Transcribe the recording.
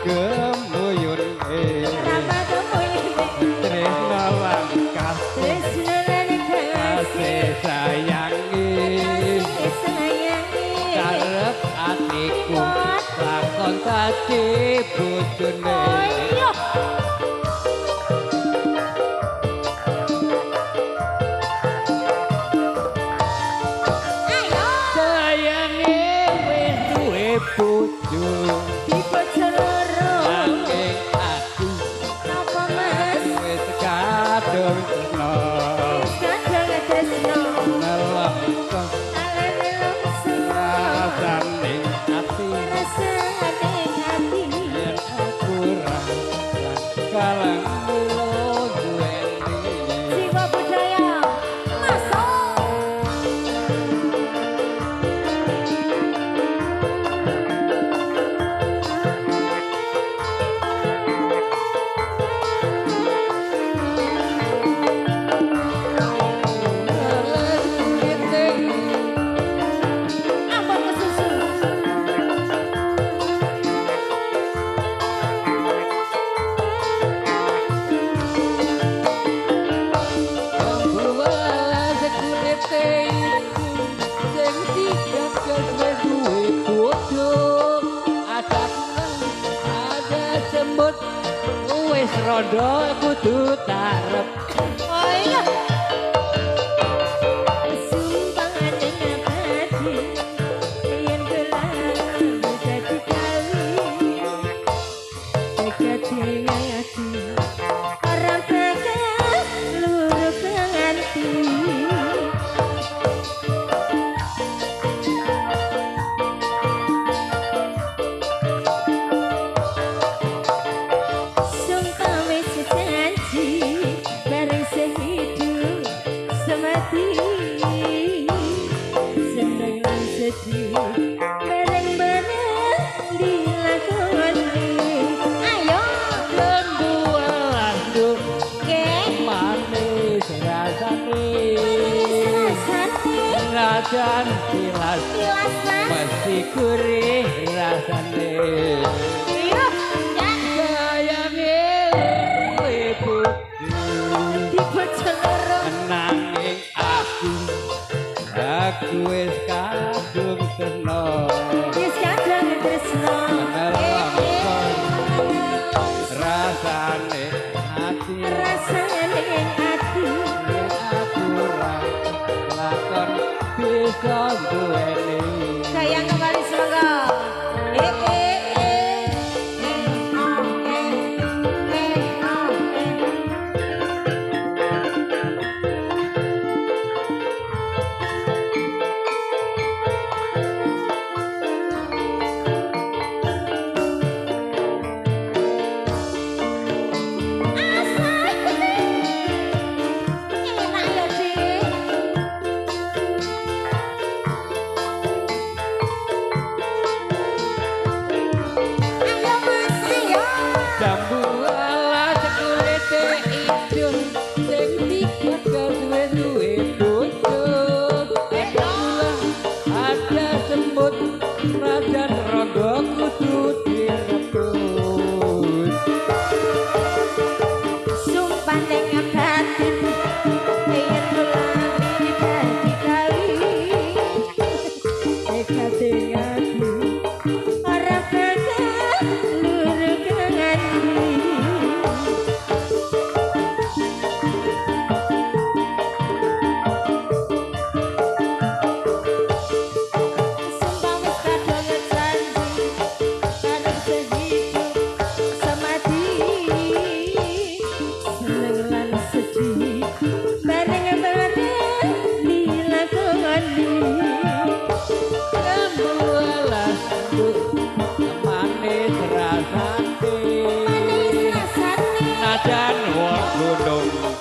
gemuyun Rama gemuyun tresno lan tresno lan kasih sayangi karep atiku lakon tadi bojone bojo di bojo loro nanging aku apa mas wis kadung tresno nelongkong rasane ati yen aku ra kalang mulo duweni jiwa budaya masuk wis rondo kudu tarep oh iya sumpah dengan hati yang gelang jadi kali dekati hati orang pegang luruh penganti seneng lan sedih bareng-bareng dilakoni ayo lembulan ke manis rasane rajan tilas mesti gurih rasane iya sayange ibu di bojo loro nanging aku wis kadung tresno wis kadung tresno rasane ati aku ora lakon bisa duweni sayang kembali semoga rajan rondo kudu direbut sumpah neng batin yen lali dadi kali dekati ati ora bakal luruh nganti najan wong gunung